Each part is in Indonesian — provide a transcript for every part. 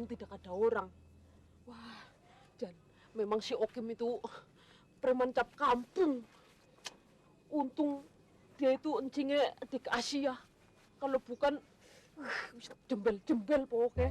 untung tidak ada orang. Wah, dan memang si Okim itu preman cap kampung. Untung dia itu encingnya dikasih ya. Kalau bukan, jembel-jembel pokoknya.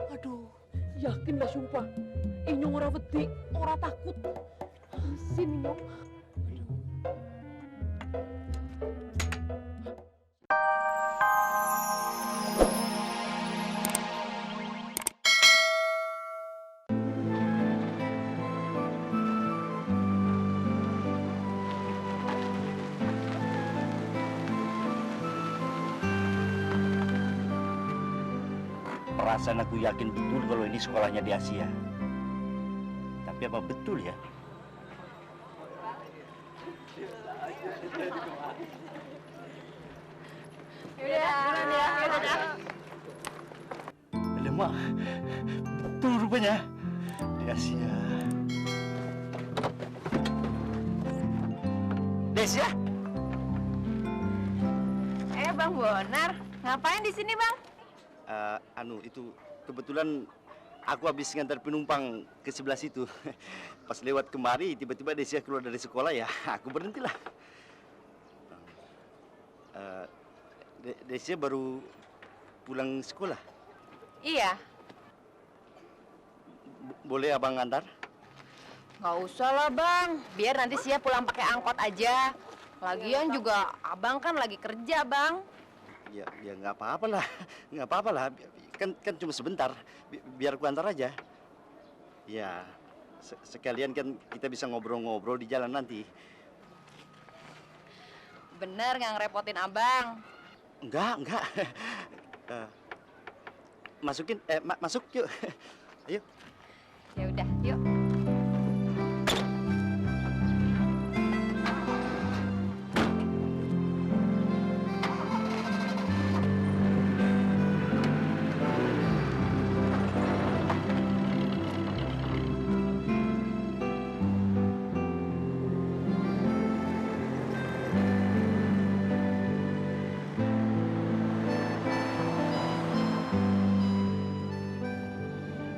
Aduh, yakin lah sumpah. Inyong ora wedi, ora takut. Sini Nyong. Perasaan aku yakin betul kalau ini sekolahnya di Asia. Tapi apa betul ya? Yaudah. Lemah, betul rupanya di Asia. Desya? Bang Bonar, ngapain di sini, Bang? Itu kebetulan aku habis ngantar penumpang ke sebelah situ. Pas lewat kemari, tiba-tiba Desya keluar dari sekolah ya, aku berhentilah. Desya baru pulang sekolah. Iya. Boleh abang antar? Nggak usah lah, Bang. Biar nanti Sia pulang pakai angkot aja. Lagian juga abang kan lagi kerja, Bang. Ya nggak apa-apa lah, nggak apa-apa lah. Kan cuma sebentar. Biar aku antar aja. Ya, sekalian kan kita bisa ngobrol-ngobrol di jalan nanti. Bener nggak ngerepotin abang? Enggak. Masuk yuk. Ayo. Ya udah, yuk.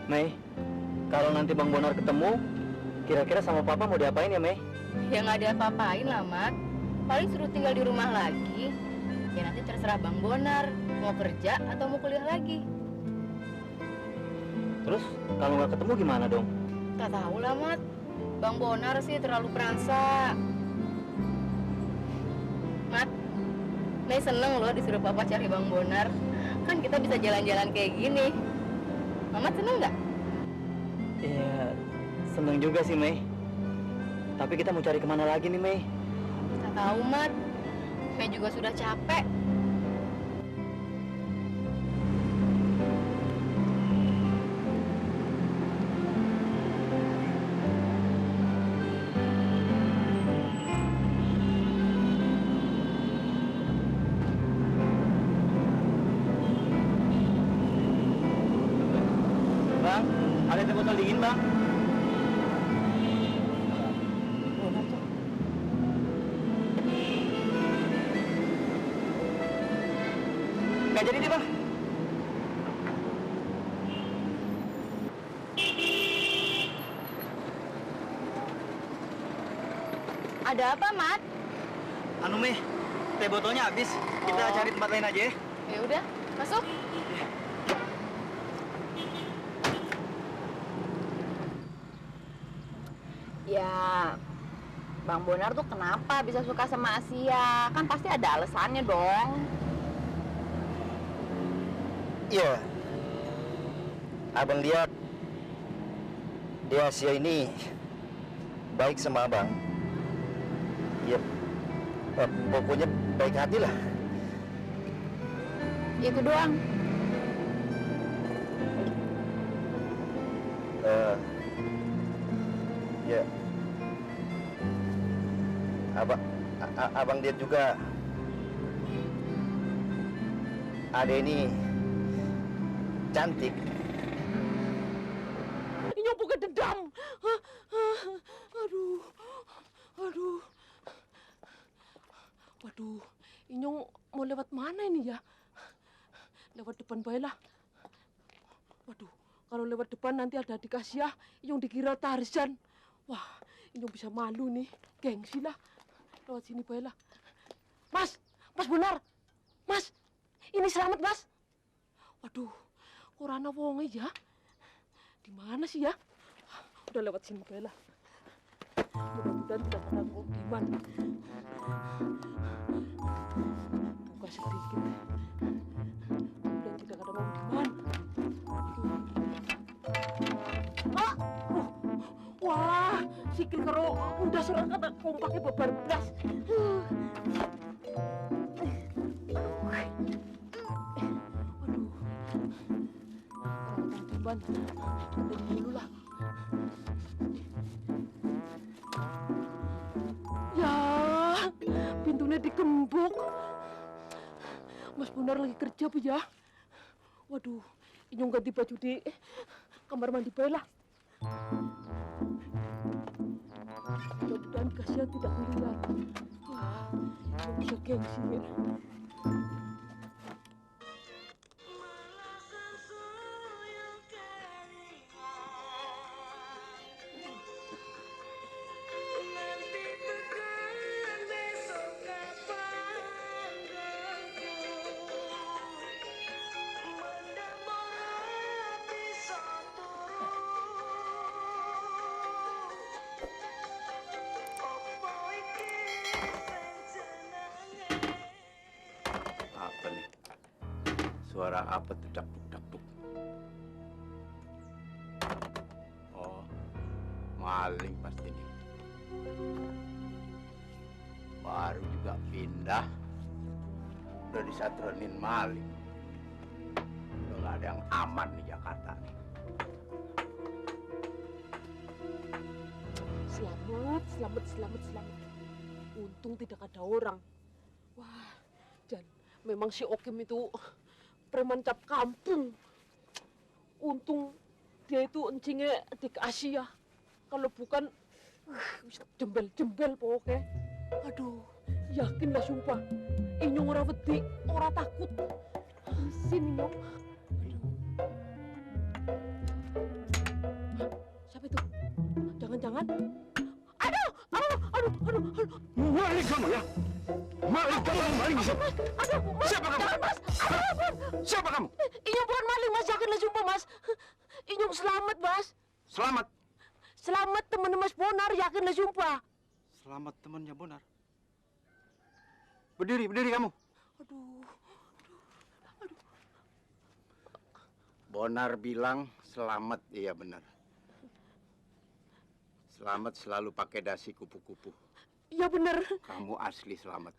Mei, kalau nanti Bang Bonar ketemu, kira-kira sama Papa mau diapain ya, Mei? Ya nggak ada apa-apain lah, Mat. Paling suruh tinggal di rumah lagi. Ya nanti terserah Bang Bonar, mau kerja atau mau kuliah lagi. Terus, kalau nggak ketemu gimana dong? Tak tahu lah, Mat. Bang Bonar sih terlalu perasa. Mat, Mei seneng loh disuruh Papa cari Bang Bonar. Kan kita bisa jalan-jalan kayak gini. Mamat seneng nggak? Iya, seneng juga sih, Mei. Tapi kita mau cari kemana lagi nih, Mei? Tak tahu, Mat. Mei juga sudah capek. Bang, ada teh botol dingin, Bang. Nggak jadi deh, Bang. Ada apa, Mat? Anu, Mei, teh botolnya habis. Kita cari tempat lain aja ya. Ya udah, masuk. Ya, Bang Bonar tuh kenapa bisa suka sama Asia? Kan pasti ada alasannya dong. Iya. Abang lihat di Asia ini baik sama abang. Ya, pokoknya baik hati lah. Itu doang. Ya. Abang lihat juga Ade ini cantik. Inyong bukan dendam. Aduh. Waduh, Inyong mau lewat mana ini ya? Lewat depan baiklah. Waduh, Kalau lewat depan nanti ada adik Asia yang dikira Tarzan. Wah, Inyong bisa malu nih. Gengsi lah. Lewat sini baiklah. Mas, Mas Bonar. Mas, ini selamat, Mas. Waduh, kok Rana wonge ya? Di mana sih ya? Udah lewat sini baiklah. Mudah-mudahan tidak ada Om Diman. Buka sedikit. Mudah tidak ada Om Diman. Ah! Wah, sikil karo udah serang kata kompaknya babar blas. Orang Om Diman, dulu lah. Ya, pintunya dikembuk. Mas Bonar lagi kerja, Bu ya. Waduh, Inyong ganti baju di kamar mandi baiklah. Mudah-mudahan Kasia tidak melihat. Wah, Inyong bisa gengsi ya. Apa nih? Suara apa tuh dakduk-dakduk? Oh, maling pasti nih. Baru juga pindah, udah disatronin maling. Udah nggak ada yang aman di Jakarta nih. Selamat. Untung tidak ada orang. Wah, Jan, memang si Okim itu preman cap kampung. Untung dia itu encingnya adik Asia. Kalau bukan, jembel pokoknya. Aduh, yakin lah sumpah. Inyong ora wedi, ora takut. Isin Inyong. Hah, siapa itu? Jangan-jangan. Aduh. Maling kamu ya? Maling kamu, maling. Aduh, Mas. Siapa kamu? Jangan, Mas. Aduh, Mas. Siapa kamu? Inyong bukan maling, Mas. Yakinlah sumpah, Mas. Inyong selamat, Mas. Selamat. Selamat teman Mas Bonar, yakinlah sumpah. Selamat temannya Bonar. Berdiri kamu. Aduh. Bonar bilang selamat, iya benar. Selamat selalu pakai dasi kupu-kupu. Iya benar. Kamu asli selamat.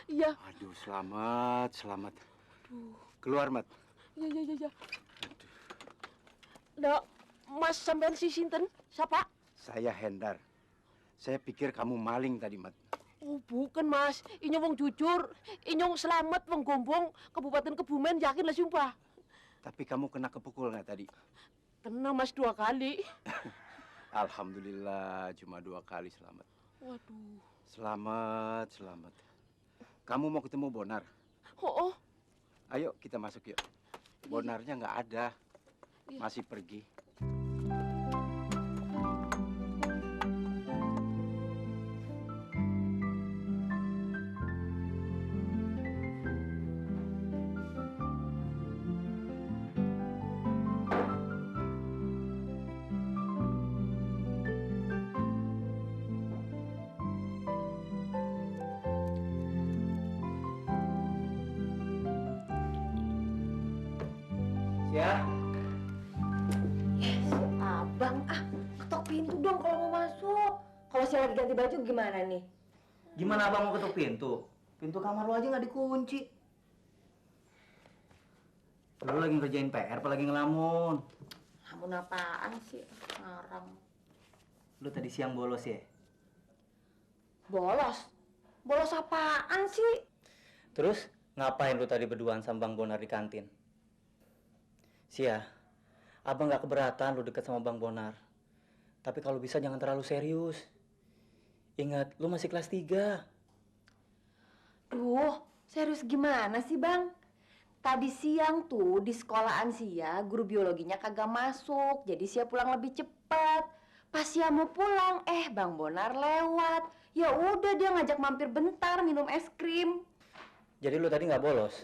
Iya. Aduh, selamat. Aduh. Keluar, Mat. Iya. Nah, Mas sampean si sinten? Siapa? Saya Hendar. Saya pikir kamu maling tadi, Mat. Oh, bukan, Mas. Inyong wong jujur. Inyong selamat wong Gombong, Kabupaten Kebumen, yakinlah sumpah. Tapi kamu kena kepukul nggak tadi? Kena, Mas, 2 kali. Alhamdulillah, cuma 2 kali selamat. Waduh. Selamat. Kamu mau ketemu Bonar? Oh. Ayo kita masuk yuk. Bonarnya nggak ada, Iya. masih pergi. Ya, Abang, ketok pintu dong kalau mau masuk. Kalau saya lagi ganti baju gimana nih? gimana abang mau ketuk pintu? Pintu kamar lu aja nggak dikunci. Lu lagi ngerjain PR apa lagi ngelamun? Lamun apaan sih? Ngarang. Lu tadi siang bolos ya? Bolos? Bolos apaan sih? Terus ngapain lu tadi berduaan sama Bang Bonar di kantin? Sia, abang nggak keberatan lu deket sama Bang Bonar. Tapi kalau bisa jangan terlalu serius. Ingat, lu masih kelas 3. Duh, serius gimana sih, Bang? Tadi siang tuh di sekolahan Sia, guru biologinya kagak masuk, jadi Sia pulang lebih cepat. Pas Sia mau pulang, Bang Bonar lewat. Ya udah dia ngajak mampir bentar minum es krim. Jadi lu tadi nggak bolos?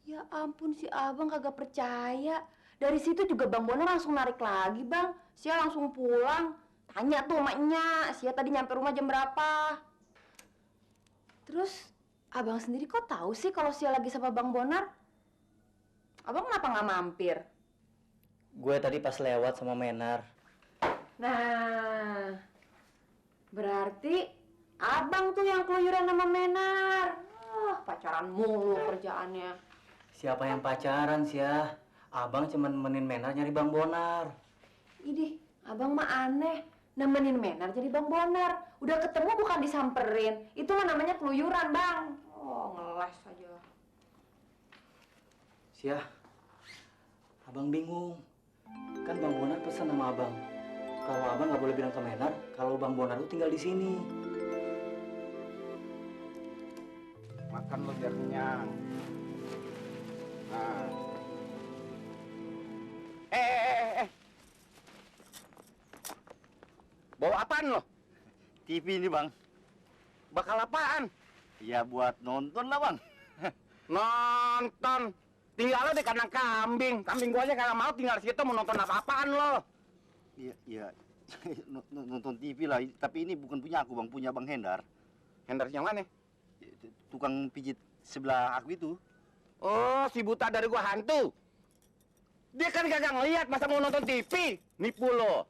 Ya ampun si abang kagak percaya. Dari situ juga Bang Bonar langsung narik lagi bang. Sia langsung pulang. Tanya tuh emaknya, Sia tadi nyampe rumah jam berapa? Terus abang sendiri kok tahu sih kalau Sia lagi sama Bang Bonar? Abang kenapa nggak mampir? Gue tadi pas lewat sama Menar. Nah, berarti abang tuh yang keluyuran sama Menar. Pacaran mulu kerjaannya. Siapa yang pacaran sih ya? Abang cuma nemenin Menar nyari Bang Bonar. Idih, abang mah aneh. Nemenin Menar jadi Bang Bonar. Udah ketemu bukan disamperin. Itu mah namanya keluyuran, Bang. Oh, ngeles aja. Sia, abang bingung. Kan Bang Bonar pesan sama abang. Kalau abang nggak boleh bilang ke Menar, kalau Bang Bonar tuh tinggal di sini. Makan lo biar kenyang. Nah. Bawa apaan lo? TV ini bang. Bakal apaan? Ya buat nonton lah bang. Nonton. Tinggal lo di kandang kambing. Kambing gua aja kagak mau tinggal di situ mau nonton apa-apaan lo. Iya. Nonton TV lah. Tapi ini bukan punya aku bang, punya Bang Hendar. Hendar yang mana? Tukang pijit sebelah aku itu. Oh, si buta dari gua hantu. Dia kan kagak ngeliat, masa mau nonton TV? Nipu lo.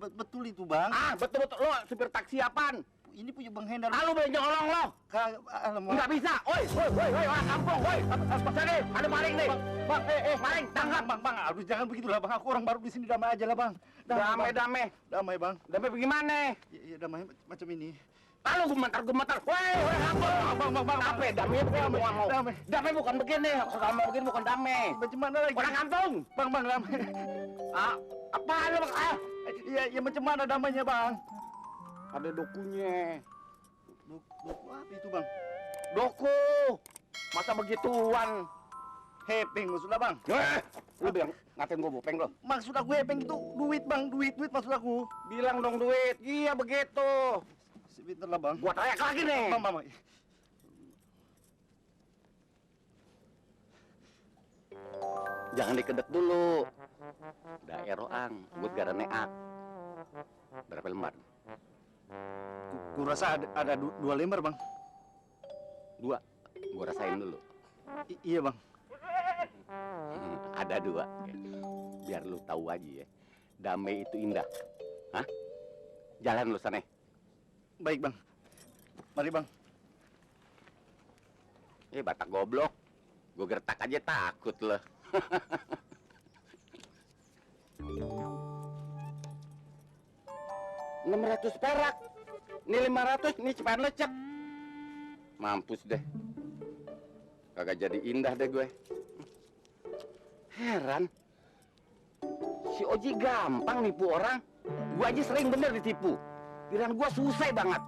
Betul itu bang. Ah, betul-betul lo supir taksi apaan? Ini punya Bang Hendar. Ah, lu boleh nyolong lo. Nggak bisa. Woi, orang kampung, woi. Sini, ada maling nih. Bang, Maling, tangkap. Bang, harus jangan begitulah bang. Aku orang baru di sini, damai aja lah bang. Damai. Damai bang. Damai bagaimana? Iya damai macam ini. Lalu gemetar. Woi, kampung. Bang. Damai mau. Damai bukan begini. Kalau mau begini bukan damai. Macam mana lagi? Orang kampung. Bang, damai. Ah, apaan lu? Ya macam mana damainya bang? Ada dokunya. Doku apa itu bang? Doku. Masa begituan? Hepeng maksudnya bang. Lu bilang ngatain gua bopeng lo. Maksud aku hepeng itu duit bang, duit maksud aku. Bilang dong duit. Iya begitu. Sebentar lah bang. Gua teriak lagi nih. Bang. Jangan dikedek dulu. Daerah ang, buat gara neak. Berapa lembar? Kurasa ada 2 lembar bang. 2. Gua rasain dulu. Iya bang. Ada 2. Biar lu tahu aja ya. Damai itu indah. Hah? Jalan lu sana. Baik bang. Mari bang. Batak goblok. Gua gertak aja takut lo. 600 perak. Ini 500, ini cepat lecek. Mampus deh. Kagak jadi indah deh gue. Heran. Si Oji gampang nipu orang. Gue aja sering bener ditipu. Pikiran gue susah banget.